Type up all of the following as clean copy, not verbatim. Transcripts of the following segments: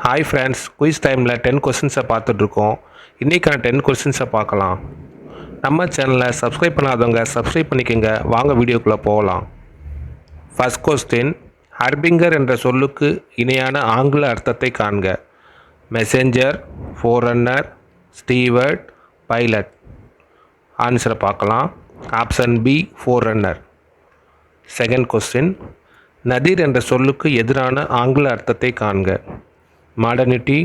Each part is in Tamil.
ஹாய் ஃப்ரெண்ட்ஸ், குயிஸ் டைமில் 10 கொஸ்டின்ஸை பார்த்துட்ருக்கோம். இன்றைக்கான 10 கொஸ்டின்ஸை பார்க்கலாம். நம்ம சேனலை சப்ஸ்கிரைப் பண்ணாதவங்க சப்ஸ்கிரைப் பண்ணிக்கோங்க. வாங்க வீடியோக்குள்ளே போகலாம். ஃபர்ஸ்ட் கொஸ்டின், ஹர்பிங்கர் என்ற சொல்லுக்கு இணையான ஆங்கில அர்த்தத்தை காண்க. Messenger, forerunner, steward, pilot. ஆன்சரை பார்க்கலாம். Option B, forerunner. Second question, nadir என்ற சொல்லுக்கு எதிரான ஆங்கில அர்த்தத்தை காண்க. Modernity,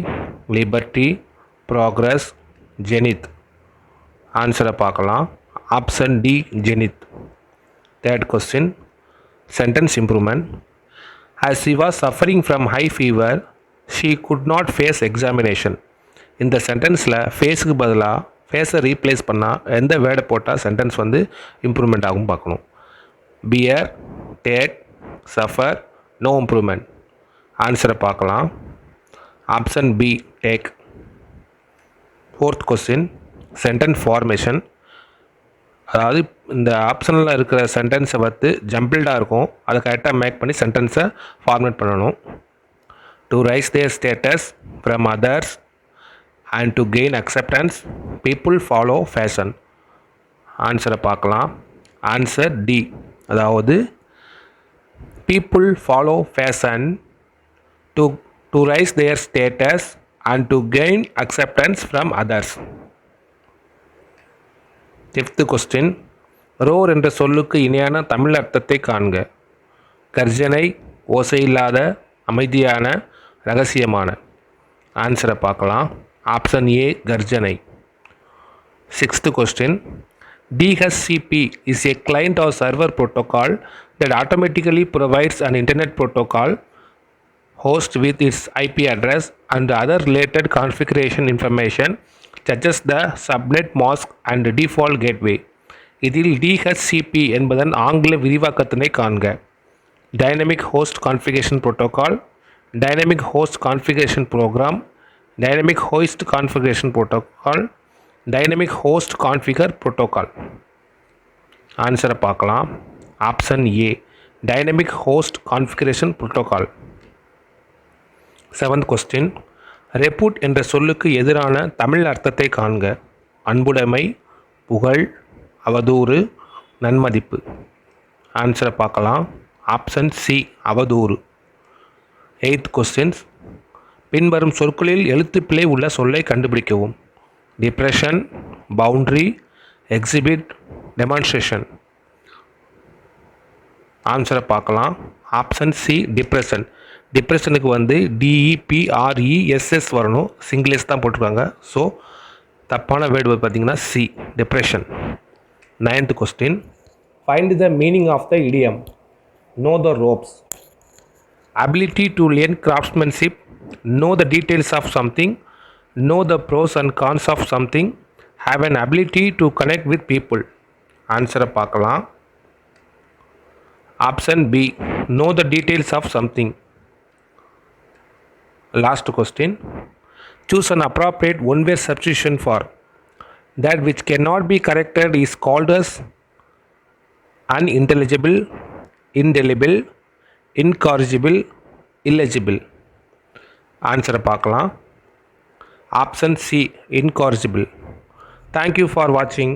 liberty, progress, zenith. ஆன்சரை பார்க்கலாம். Option D, zenith. Third question, sentence improvement. as she was suffering from high fever she could not face examination. இந்த சென்டென்ஸில் ஃபேஸுக்கு பதிலாக ஃபேஸை ரீப்ளேஸ் பண்ணால் எந்த வேர்டை போட்டால் சென்டென்ஸ் இம்ப்ரூவ்மெண்ட் ஆகும் பார்க்கணும். Bear, take, suffer, no improvement. ஆன்சரை பார்க்கலாம். Option B, take. Fourth question, sentence formation. அதாவது இந்த ஆப்ஷனில் இருக்கிற சென்டென்ஸை ஜம்பிள்டாக இருக்கும், அதை கரெக்டாக மேக் பண்ணி சென்டென்ஸை ஃபார்மேட் பண்ணணும். To rice there status from others and to gain acceptance people follow fashion. ஆன்சரை பார்க்கலாம். ஆன்சர் டி, அதாவது people follow fashion to rise their status and to gain acceptance from others. Fifth question, roar என்ற சொல்லுக்கு இணையான தமிழ் அர்த்தத்தை காண்க. கர்ஜனை, ஓசையில்லாத, அமைதியான, ரகசியமான. ஆன்சரை பார்க்கலாம். ஆப்ஷன் ஏ, கர்ஜனை. Sixth question, DHCP is a client or server protocol that automatically provides an internet protocol host with its IP address and other related configuration information such as the subnet mask and default gateway. இதில் DHCP என்பதன் ஆங்கில விரிவாக்கத்தினை காண்க. Dynamic host configuration protocol, dynamic host configuration program, dynamic host configuration protocol, dynamic host configure protocol. ஆன்சரை பார்க்கலாம். Option A, dynamic host configuration protocol. Seventh question, repute என்ற சொல்லுக்கு எதிரான தமிழ் அர்த்தத்தை காண்க. அன்புடைமை, புகழ், அவதூறு, நன்மதிப்பு. ஆன்சரை பார்க்கலாம். ஆப்ஷன் சி, அவதூறு. எய்த் கொஸ்டின்ஸ், பின்வரும் சொற்களில் எழுத்துப்பிழை உள்ள சொல்லை கண்டுபிடிக்கவும். Depression, boundary, exhibit, demonstration. ஆன்சரை பார்க்கலாம். Option C, depression. டிப்ரெஷனுக்கு DEPRESS வரணும், சிங்கிள்ஸ் தான் போட்டிருக்காங்க. ஸோ தப்பான வேர்டு பார்த்திங்கன்னா C, depression. Ninth question, find the meaning of the idiom. Know the ropes. Ability to learn craftsmanship, know the details of something, know the pros and cons of something, have an ability to connect with people. ஆன்சரை பார்க்கலாம். Option B, know the details of something. Last question, choose an appropriate one-word substitution for. That which cannot be corrected is called as unintelligible, indelible, incorrigible, illegible. Answer பார்க்கலாம். Option C, incorrigible. Thank you for watching.